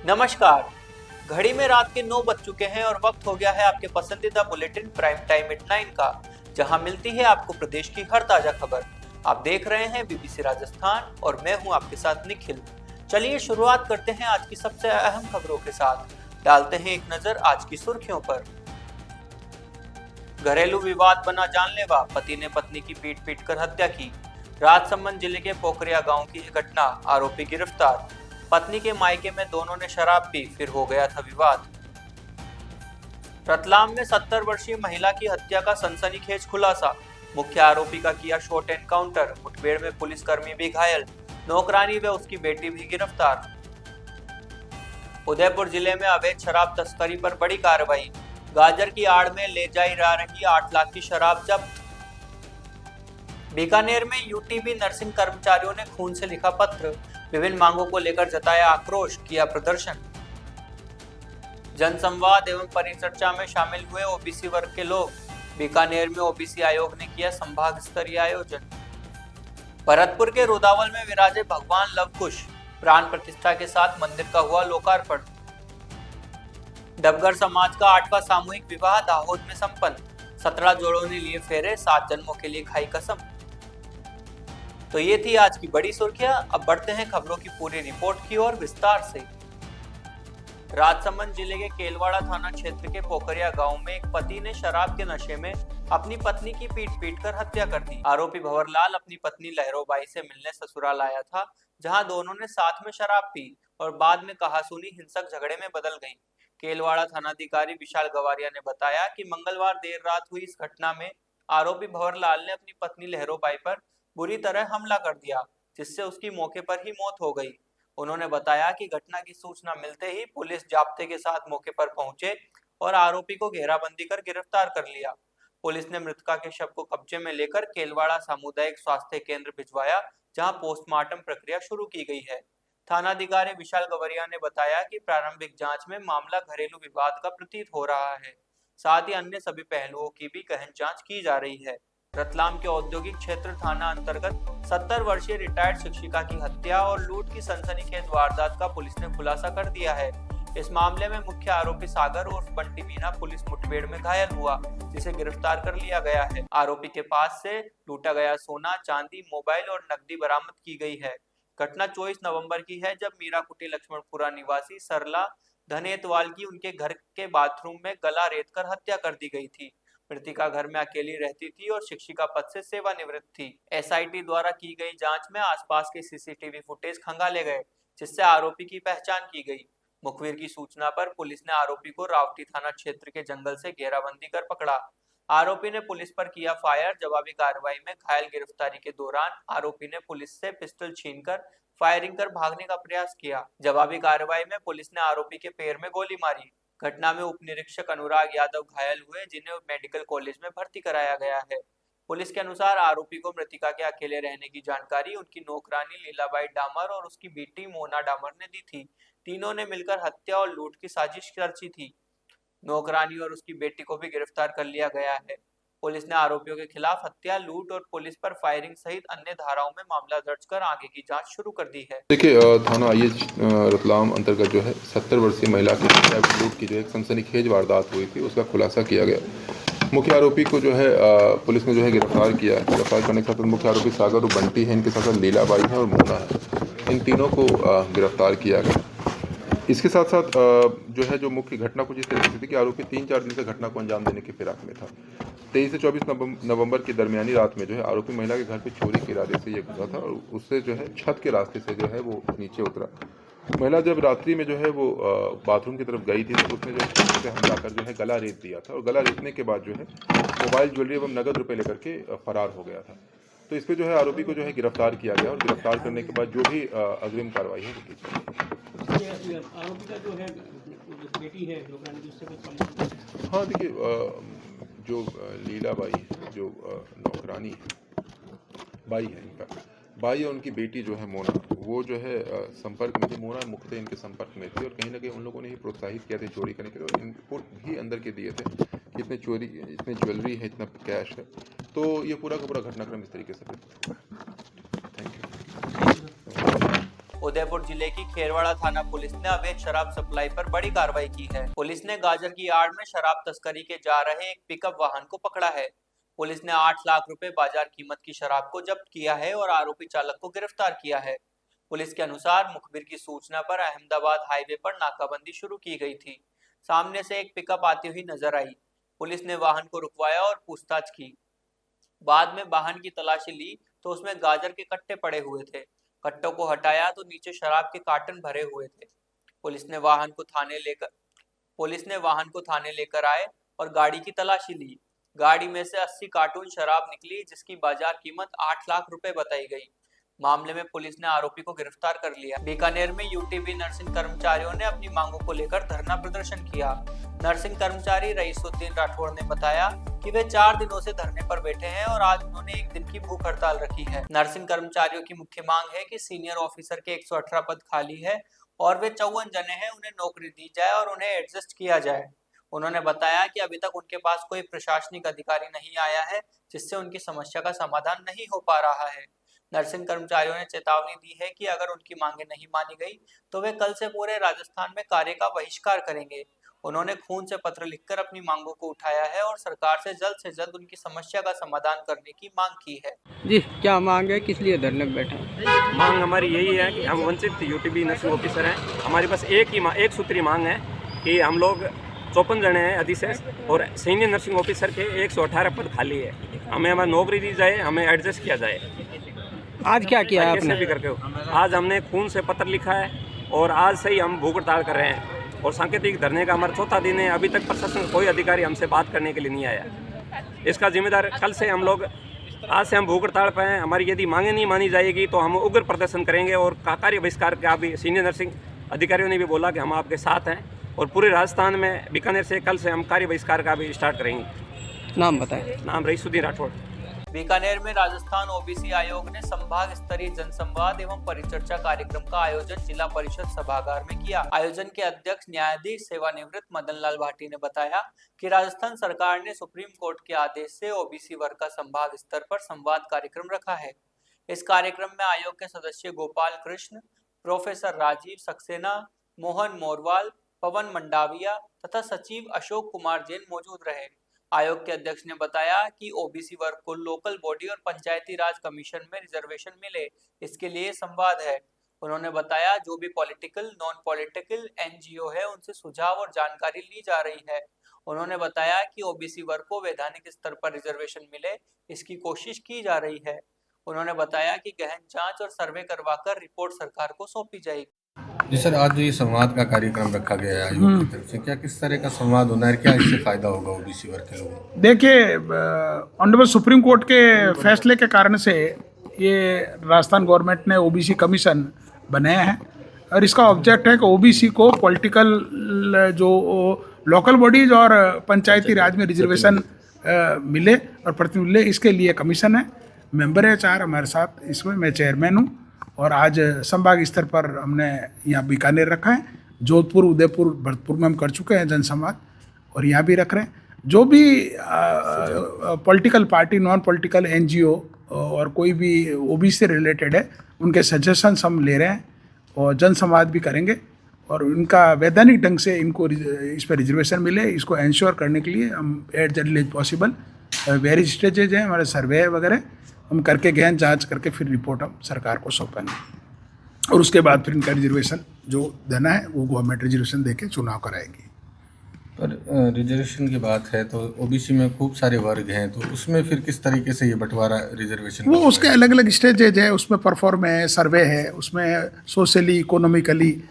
नमस्कार। घड़ी में रात के 9 बज चुके हैं और वक्त हो गया है आपके पसंदीदा बुलेटिन प्राइम टाइम एट 9 का, जहां मिलती है आपको प्रदेश की हर ताजा खबर। आप देख रहे हैं बीबीसी राजस्थान और मैं हूं आपके साथ निखिल। चलिए शुरुआत करते हैं आज की सबसे अहम खबरों के साथ। डालते हैं एक नजर आज की सुर्खियों पर। घरेलू विवाद बना जानलेवा, पति ने पत्नी की पीट पीट कर हत्या की। राजसमंद जिले के पोखरिया गांव की यह घटना, आरोपी गिरफ्तार। पत्नी के मायके में दोनों ने शराब पी, फिर हो गया था विवाद। रतलाम में 70 वर्षीय महिला की हत्या का सनसनीखेज खुलासा, मुख्य आरोपी का किया शॉट एनकाउंटर। मुठभेड़ में पुलिसकर्मी भी घायल, नौकरानी व उसकी बेटी भी गिरफ्तार। उदयपुर जिले में अवैध शराब तस्करी पर बड़ी कार्रवाई, गाजर की आड़ में ले जाई जा रही 8 लाख की शराब जब्त। बीकानेर में यूटीबी नर्सिंग कर्मचारियों ने खून से लिखा पत्र, विभिन्न मांगों को लेकर जताया आक्रोश, किया प्रदर्शन। जनसंवाद एवं परिचर्चा में शामिल हुए ओबीसी वर्ग के लोग, बीकानेर में ओबीसी आयोग ने किया संभाग स्तरीय आयोजन। भरतपुर के रुदावल में विराजे भगवान लवकुश, प्राण प्रतिष्ठा के साथ मंदिर का हुआ लोकार्पण। डबगर समाज का 8वां सामूहिक विवाह दाहोद में संपन्न, 17 जोड़ों ने लिए फेरे, 7 जन्मों के लिए खाई कसम। तो ये थी आज की बड़ी सुर्खियां। अब बढ़ते हैं खबरों की पूरी रिपोर्ट की ओर विस्तार से। राजसमंद जिले के केलवाड़ा थाना क्षेत्र के पोखरिया गांव में एक पति ने शराब के नशे में अपनी पत्नी की पीट पीट कर हत्या कर दी। आरोपी भंवरलाल अपनी पत्नी लहरोबाई से मिलने ससुराल आया था, जहां दोनों ने साथ में शराब पी और बाद में कहासुनी हिंसक झगड़े में बदल गई। केलवाड़ा थानाधिकारी विशाल गवारिया ने बताया कि मंगलवार देर रात हुई इस घटना में आरोपी भंवरलाल ने अपनी पत्नी लहरोबाई पर बुरी तरह हमला कर दिया, जिससे उसकी मौके पर ही मौत हो गई। उन्होंने बताया कि घटना की सूचना मिलते ही पुलिस जाब्ते के साथ मौके पर पहुंचे और आरोपी को घेराबंदी कर गिरफ्तार कर लिया। पुलिस ने मृतका के शव को कब्जे में लेकर केलवाड़ा सामुदायिक स्वास्थ्य केंद्र भिजवाया, जहां पोस्टमार्टम प्रक्रिया शुरू की गई है। थानाधिकारी विशाल गवरिया ने बताया कि प्रारंभिक जांच में मामला घरेलू विवाद का प्रतीत हो रहा है, साथ ही अन्य सभी पहलुओं की भी गहन जांच की जा रही है। रतलाम के औद्योगिक क्षेत्र थाना अंतर्गत 70 वर्षीय रिटायर्ड शिक्षिका की हत्या और लूट की सनसनीखेज वारदात का पुलिस ने खुलासा कर दिया है। इस मामले में मुख्य आरोपी सागर उर्फ बंटी मीना पुलिस मुठभेड़ में घायल हुआ, जिसे गिरफ्तार कर लिया गया है। आरोपी के पास से लूटा गया सोना, चांदी, मोबाइल और नकदी बरामद की गई है। घटना 24 नवंबर की है, जब मीराकुटी लक्ष्मणपुरा निवासी सरला धनेतवाल की उनके घर के बाथरूम में गला रेतकर हत्या कर दी गई थी। मृतिका घर में अकेली रहती थी और शिक्षिका पद से सेवानिवृत्त थी। एसआईटी द्वारा की गई जांच में आसपास के सीसीटीवी फुटेज खंगाले गए, जिससे आरोपी की पहचान की गई। मुखबिर की सूचना पर पुलिस ने आरोपी को रावटी थाना क्षेत्र के जंगल से घेराबंदी कर पकड़ा। आरोपी ने पुलिस पर किया फायर। जवाबी कार्रवाई में घायल गिरफ्तारी के दौरान आरोपी ने पुलिस से पिस्टल छीनकर फायरिंग कर भागने का प्रयास किया। जवाबी कार्रवाई में पुलिस ने आरोपी के पैर में गोली मारी। घटना में उप निरीक्षक अनुराग यादव घायल हुए, जिन्हें मेडिकल कॉलेज में भर्ती कराया गया है। पुलिस के अनुसार आरोपी को मृतिका के अकेले रहने की जानकारी उनकी नौकरानी लीलाबाई डामर और उसकी बेटी मोना डामर ने दी थी। तीनों ने मिलकर हत्या और लूट की साजिश रची थी। नौकरानी और उसकी बेटी को भी गिरफ्तार कर लिया गया है। पुलिस ने आरोपियों के खिलाफ हत्या, लूट और पुलिस पर फायरिंग सहित अन्य धाराओं में मामला दर्ज कर आगे की जांच शुरू कर दी है। देखिए, थाना आईएच रतलाम अंतर्गत जो है 70 वर्षीय महिला की हत्या लूट की जो एक सनसनीखेज वारदात हुई थी, उसका खुलासा किया गया। मुख्य आरोपी को जो है पुलिस ने जो है गिरफ्तार किया। गिरफ्तार करने के साथ मुख्य आरोपी सागर और बंटी है, इनके साथ लीलाबाई है और मोना है, इन तीनों को गिरफ्तार किया गया। इसके साथ साथ जो है जो मुख्य घटना कुछ इस तरीके से थी कि आरोपी 3-4 दिन से घटना को अंजाम देने की फिराक में था। 23 से 24 नवंबर की दरमियानी रात में जो है आरोपी महिला के घर पे चोरी के इरादे से ये घुसा था और उससे जो है छत के रास्ते से जो है वो नीचे उतरा। महिला जब रात्रि में जो है वो बाथरूम की तरफ गई थी, तो उसने जो है से हमला कर जो है गला रेत दिया था और गला रेतने के बाद जो है मोबाइल, ज्वेलरी एवं नगद रुपये लेकर के फरार हो गया था। तो इस पर जो है आरोपी को जो है गिरफ्तार किया गया और गिरफ्तार करने के बाद जो भी अग्रिम कार्रवाई है वो की जाएगी। आरोपी का जो है बेटी है नौकरानी, उससे कुछ संबंध? हाँ, देखिए, जो लीलाबाई है, जो नौकरानी है, बाई है इनका, बाई और उनकी बेटी जो है मोना, वो जो है संपर्क में थी। मोना मुख्यतः इनके संपर्क में थी और कहीं ना कहीं उन लोगों ने ही प्रोत्साहित किया था चोरी करने के लिए और इनको ही अंदर के दिए थे कि इतने चोरी, इतने ज्वेलरी है, इतना कैश है। तो ये पूरा का पूरा घटनाक्रम इस तरीके से। Thank you. उदयपुर जिले की खेरवाड़ा थाना पुलिस ने अवैध शराब सप्लाई पर बड़ी कार्रवाई की है। पुलिस ने गाजर की आड़ में शराब तस्करी के जा रहे एक पिकअप वाहन को पकड़ा है। पुलिस ने 8 लाख रुपए बाजार कीमत की शराब को जब्त किया है और आरोपी चालक को गिरफ्तार किया है। पुलिस के अनुसार मुखबिर की सूचना पर अहमदाबाद हाईवे पर नाकाबंदी शुरू की गई थी। सामने से एक पिकअप आती हुई नजर आई। पुलिस ने वाहन को रुकवाया और पूछताछ की। बाद में वाहन की तलाशी ली तो उसमें गाजर के कट्टे पड़े हुए थे। कट्टों को हटाया तो नीचे शराब के कार्टन भरे हुए थे। पुलिस ने वाहन को थाने लेकर आए और गाड़ी की तलाशी ली। गाड़ी में से 80 कार्टून शराब निकली, जिसकी बाजार कीमत 8 लाख रुपए बताई गई। मामले में पुलिस ने आरोपी को गिरफ्तार कर लिया। बीकानेर में यूटीबी नर्सिंग कर्मचारियों ने अपनी मांगों को लेकर धरना प्रदर्शन किया। नर्सिंग कर्मचारी रईसुद्दीन राठौड़ ने बताया कि वे 4 दिनों से धरने पर बैठे हैं और आज उन्होंने 1 दिन की भूख हड़ताल रखी है। नर्सिंग कर्मचारियों की मुख्य मांग है कि सीनियर ऑफिसर के 118 पद खाली है और वे 54 जने हैं, उन्हें नौकरी दी जाए और उन्हें एडजस्ट किया जाए। उन्होंने बताया कि अभी तक उनके पास कोई प्रशासनिक अधिकारी नहीं आया है, जिससे उनकी समस्या का समाधान नहीं हो पा रहा है। नर्सिंग कर्मचारियों ने चेतावनी दी है कि अगर उनकी मांगे नहीं मानी गई तो वे कल से पूरे राजस्थान में कार्य का बहिष्कार करेंगे। उन्होंने खून से पत्र लिखकर अपनी मांगों को उठाया है और सरकार से जल्द उनकी समस्या का समाधान करने की मांग की है। जी, क्या मांग है, किस लिए धरने में बैठे हैं? मांग हमारी यही है कि हम वंचित यूटीबी नर्सिंग ऑफिसर हैं। हमारी बस एक सूत्री मांग है कि हम लोग 54 जने हैं अधिशेष और सीनियर नर्सिंग ऑफिसर के 118 पद खाली है। हमें हमारी नौकरी दी जाए, हमें एडजस्ट किया जाए। आज क्या किया है कैसे आपने? भी करके आज हमने खून से पत्र लिखा है और आज से ही हम भूख हड़ताल कर रहे हैं और सांकेतिक धरने का हमारा 4था दिन है। अभी तक प्रशासन का कोई अधिकारी हमसे बात करने के लिए नहीं आया। इसका जिम्मेदार कल से हम लोग, आज से हम भूख हड़ताल पर हैं। हमारी यदि मांगे नहीं मानी जाएगी तो हम उग्र प्रदर्शन करेंगे और कार्य बहिष्कार का भी सीनियर नर्सिंग अधिकारियों ने भी बोला कि हम आपके साथ हैं और पूरे राजस्थान में बीकानेर से कल से हम कार्य बहिष्कार का भी स्टार्ट करेंगे। नाम बताएं। नाम रईसुद्दीन राठौड़। बीकानेर में राजस्थान ओबीसी आयोग ने संभाग स्तरीय जनसंवाद एवं परिचर्चा कार्यक्रम का आयोजन जिला परिषद सभागार में किया। आयोजन के अध्यक्ष न्यायाधीश सेवानिवृत्त मदन लाल भाटी ने बताया कि राजस्थान सरकार ने सुप्रीम कोर्ट के आदेश से ओबीसी वर्ग का संभाग स्तर पर संवाद कार्यक्रम रखा है। इस कार्यक्रम में आयोग के सदस्य गोपाल कृष्ण, प्रोफेसर राजीव सक्सेना, मोहन मोरवाल, पवन मंडाविया तथा सचिव अशोक कुमार जैन मौजूद रहे। आयोग के अध्यक्ष ने बताया कि ओबीसी वर्ग को लोकल बॉडी और पंचायती राज कमीशन में रिजर्वेशन मिले, इसके लिए संवाद है। उन्होंने बताया जो भी पॉलिटिकल, नॉन पॉलिटिकल एनजीओ है उनसे सुझाव और जानकारी ली जा रही है। उन्होंने बताया कि ओबीसी वर्ग को वैधानिक स्तर पर रिजर्वेशन मिले, इसकी कोशिश की जा रही है। उन्होंने बताया कि गहन जांच और सर्वे करवाकर रिपोर्ट सरकार को सौंपी जाएगी। जी सर, आज जो ये संवाद का कार्यक्रम रखा गया है आयोग की तरफ से, क्या किस तरह का संवाद होना है, क्या इससे फायदा होगा ओबीसी वर्ग के लोगों को? देखिए, ऑनरेबल सुप्रीम कोर्ट के फैसले के कारण से ये राजस्थान गवर्नमेंट ने ओबीसी कमीशन बनाया है और इसका ऑब्जेक्ट है कि ओबीसी को पॉलिटिकल जो लोकल बॉडीज और पंचायती राज में रिजर्वेशन मिले और प्रतिनिधि मिले, इसके लिए कमीशन है। मेंबर है 4 हमारे साथ, इसमें मैं चेयरमैन हूँ और आज संभाग स्तर पर हमने यहाँ बीकानेर रखा है। जोधपुर, उदयपुर, भरतपुर में हम कर चुके हैं जनसंवाद और यहाँ भी रख रहे हैं। जो भी political party, non political NGO और कोई भी ओबीसी से रिलेटेड है, उनके सजेशंस हम ले रहे हैं और जनसंवाद भी करेंगे और उनका वैधानिक ढंग से इनको इस पर रिजर्वेशन मिले, इसको इंश्योर करने के लिए हम एट जल्द एज पॉसिबल वेरियस स्टेजेज हैं हमारे, सर्वे वगैरह हम करके गहन जांच करके फिर रिपोर्ट हम सरकार को सौंपेंगे और उसके बाद फिर इनका रिजर्वेशन जो देना है वो गवर्नमेंट रिजर्वेशन देके चुनाव कराएगी। पर रिजर्वेशन की बात है तो ओबीसी में खूब सारे वर्ग हैं, तो उसमें फिर किस तरीके से ये बंटवारा रिजर्वेशन वो उसके अलग अलग स्टेजेज है, उसमें परफॉर्म है, सर्वे है, उसमें socially, economically,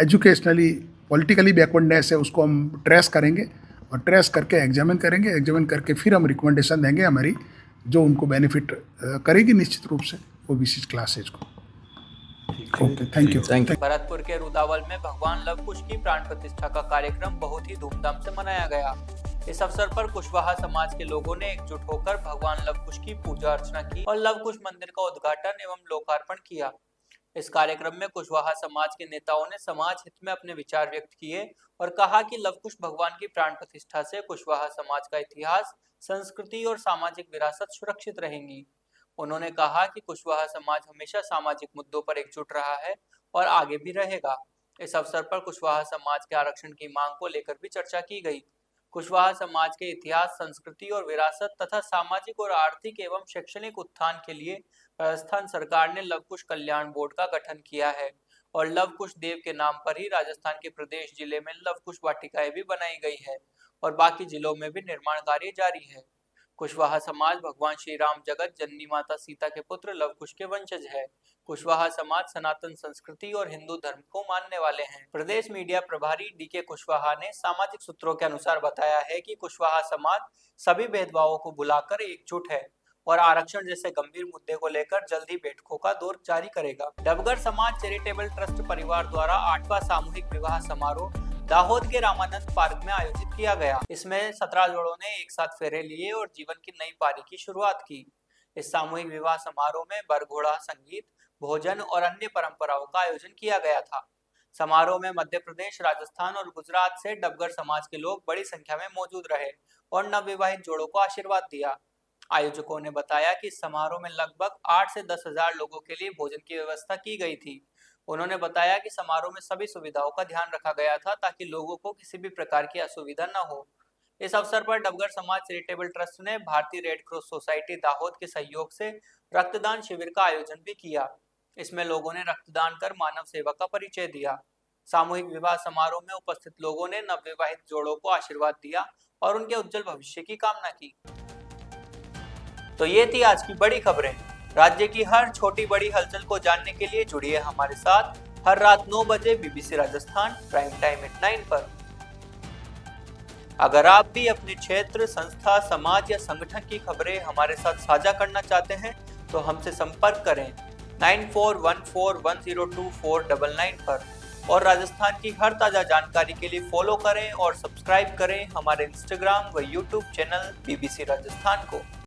educationally, politically backwardness है, उसको हम ट्रेस करेंगे और ट्रेस करके एग्जामिन करेंगे। एग्जामिन करके फिर हम रिकमेंडेशन देंगे हमारी, जो उनको बेनिफिट करेगी निश्चित रूप से ओबीसी क्लासेज को। Okay, thank you. भरतपुर के रुदावल में भगवान लव कुश की प्राण प्रतिष्ठा का कार्यक्रम बहुत ही धूमधाम से मनाया गया। इस अवसर पर कुशवाहा समाज के लोगों ने एकजुट होकर भगवान लव कुश की पूजा अर्चना की और लव कुश मंदिर का उद्घाटन एवं लोकार्पण किया। इस कार्यक्रम में कुशवाहा समाज के नेताओं ने समाज हित में अपने विचार व्यक्त किए और कहा कि लव कुश भगवान की प्राण प्रतिष्ठा से कुशवाहा समाज का इतिहास, संस्कृति और सामाजिक विरासत सुरक्षित रहेंगी। उन्होंने कहा कि कुशवाहा समाज हमेशा सामाजिक मुद्दों पर एकजुट रहा है और आगे भी रहेगा। इस अवसर पर कुशवाहा समाज के आरक्षण की मांग को लेकर भी चर्चा की गई। कुशवाहा समाज के इतिहास, संस्कृति और विरासत तथा सामाजिक और आर्थिक एवं शैक्षणिक उत्थान के लिए राजस्थान सरकार ने लव कुश कल्याण बोर्ड का गठन किया है और लव कुश देव के नाम पर ही राजस्थान के प्रदेश जिले में लव कुश वाटिकाएं भी बनाई गई है और बाकी जिलों में भी निर्माण कार्य जारी है। कुशवाहा समाज भगवान श्री राम जगत जननी माता सीता के पुत्र लव कुश के वंशज है। कुशवाहा समाज सनातन संस्कृति और हिंदू धर्म को मानने वाले हैं। प्रदेश मीडिया प्रभारी डीके कुशवाहा ने सामाजिक सूत्रों के अनुसार बताया है कि कुशवाहा समाज सभी भेदभावों को भुलाकर एकजुट है और आरक्षण जैसे गंभीर मुद्दे को लेकर जल्द ही बैठकों का दौर जारी करेगा। डबगर समाज चैरिटेबल ट्रस्ट परिवार द्वारा 8वां सामूहिक विवाह समारोह दाहोद के रामानंद पार्क में आयोजित किया गया। इसमें 17 जोड़ों ने एक साथ फेरे लिए और जीवन की नई पारी की शुरुआत की। इस सामूहिक विवाह समारोह में बरघोड़ा, संगीत, भोजन और अन्य परंपराओं का आयोजन किया गया था। समारोह में मध्य प्रदेश, राजस्थान और गुजरात से डबगर समाज के लोग बड़ी संख्या में मौजूद रहे और नवविवाहित जोड़ों को आशीर्वाद दिया। आयोजकों ने बताया कि इस समारोह में लगभग 8 से 10 हजार लोगों के लिए भोजन की व्यवस्था की गई थी। उन्होंने बताया कि समारोह में सभी सुविधाओं का ध्यान रखा गया था ताकि लोगों को किसी भी प्रकार की असुविधा न हो। इस अवसर पर डबगर समाज चैरिटेबल ट्रस्ट ने भारतीय रेड क्रॉस सोसाइटी दाहोद के सहयोग से रक्तदान शिविर का आयोजन भी किया। इसमें लोगों ने रक्तदान कर मानव सेवा का परिचय दिया। सामूहिक विवाह समारोह में उपस्थित लोगों ने नवविवाहित जोड़ों को आशीर्वाद दिया और उनके उज्जवल भविष्य की कामना की। तो ये थी आज की बड़ी खबरें। राज्य की हर छोटी बड़ी हलचल को जानने के लिए जुड़िए हमारे साथ हर रात 9 बजे BBC Rajasthan prime time at 9 पर। अगर आप भी अपने क्षेत्र, संस्था, समाज या संगठन की खबरें हमारे साथ साझा करना चाहते हैं तो हमसे संपर्क करें 9414102499 पर और राजस्थान की हर ताजा जानकारी के लिए फॉलो करें और सब्सक्राइब करें हमारे इंस्टाग्राम व यूट्यूब चैनल BBC राजस्थान को।